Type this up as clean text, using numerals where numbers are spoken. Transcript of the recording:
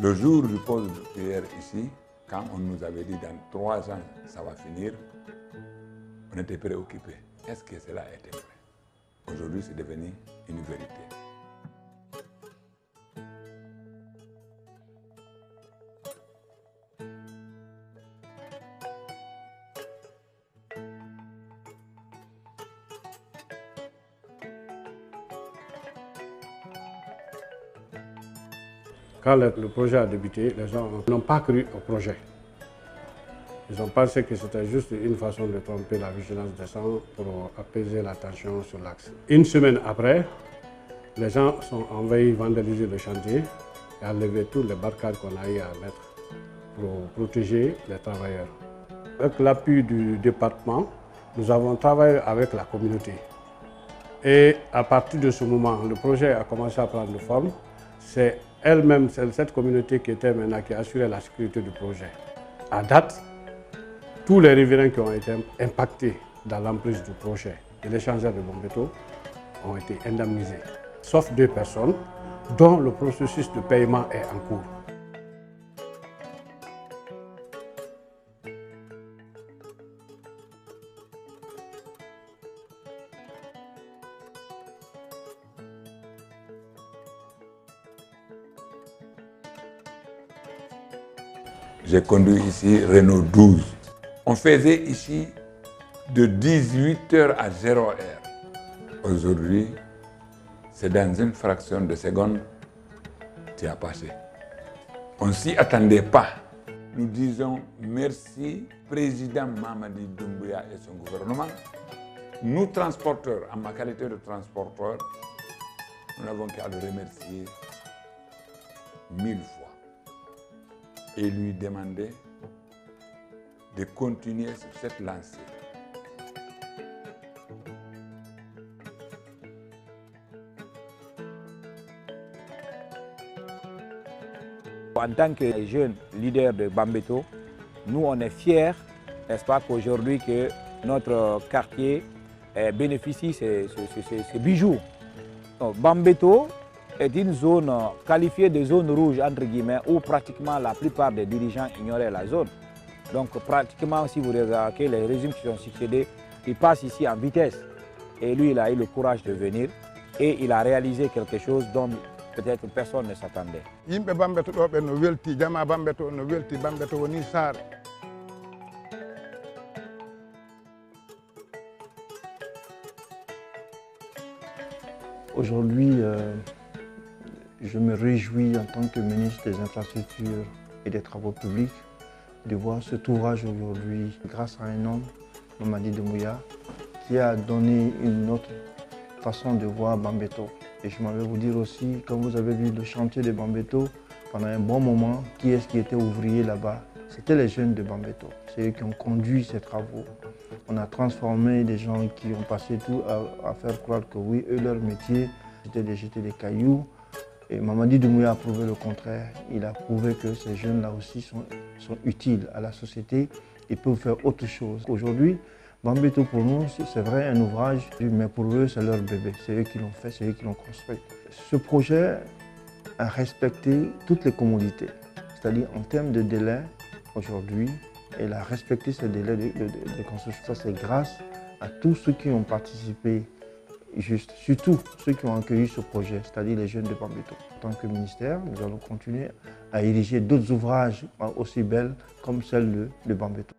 Le jour du pause de prière ici, quand on nous avait dit dans 3 ans ça va finir, on était préoccupés. Est-ce que cela était vrai? Aujourd'hui, c'est devenu une vérité. Quand le projet a débuté, les gens n'ont pas cru au projet. Ils ont pensé que c'était juste une façon de tromper la vigilance des sangs pour apaiser la tension sur l'axe. Une semaine après, les gens sont envahis vandaliser le chantier et enlever toutes les barricades qu'on a eu à mettre pour protéger les travailleurs. Avec l'appui du département, nous avons travaillé avec la communauté. Et à partir de ce moment, le projet a commencé à prendre forme. C'est elle-même, c'est cette communauté qui était maintenant qui assurait la sécurité du projet. À date, tous les riverains qui ont été impactés dans l'emprise du projet de l'échangeur de Bambeto ont été indemnisés, sauf 2 personnes dont le processus de paiement est en cours. J'ai conduit ici Renault 12. On faisait ici de 18h à 0h. Aujourd'hui, c'est dans une fraction de seconde, tu as passé. On ne s'y attendait pas. Nous disons merci, président Mamadi Doumbouya et son gouvernement. Nous, transporteurs, en ma qualité de transporteur, nous n'avons qu'à le remercier 1000 fois. Et lui demander de continuer sur cette lancée. En tant que jeune leader de Bambeto, nous on est fiers, n'est-ce pas, qu'aujourd'hui que notre quartier bénéficie de ces bijoux. Donc, Bambeto est une zone qualifiée de zone rouge, entre guillemets, où pratiquement la plupart des dirigeants ignoraient la zone. Donc pratiquement, si vous regardez les régimes qui sont succédés, ils passent ici en vitesse. Et lui, il a eu le courage de venir et il a réalisé quelque chose dont peut-être personne ne s'attendait. Aujourd'hui, je me réjouis en tant que ministre des Infrastructures et des Travaux publics de voir cet ouvrage aujourd'hui grâce à un homme, Mamadi Doumbouya, qui a donné une autre façon de voir Bambeto. Et je m'en vais vous dire aussi, quand vous avez vu le chantier de Bambeto, pendant un bon moment, qui est-ce qui était ouvrier là-bas? C'était les jeunes de Bambeto. C'est eux qui ont conduit ces travaux. On a transformé des gens qui ont passé tout à faire croire que oui, eux, leur métier, c'était de jeter des cailloux. Et Mamadi Doumbouya a prouvé le contraire. Il a prouvé que ces jeunes-là aussi sont utiles à la société et peuvent faire autre chose. Aujourd'hui, Bambeto pour nous, c'est vrai un ouvrage, mais pour eux, c'est leur bébé. C'est eux qui l'ont fait, c'est eux qui l'ont construit. Ce projet a respecté toutes les commodités. C'est-à-dire en termes de délai, aujourd'hui, il a respecté ces délais de construction. Ça, c'est grâce à tous ceux qui ont participé. Juste, surtout ceux qui ont accueilli ce projet, c'est-à-dire les jeunes de Bambeto. En tant que ministère, nous allons continuer à ériger d'autres ouvrages aussi belles comme celle de Bambeto.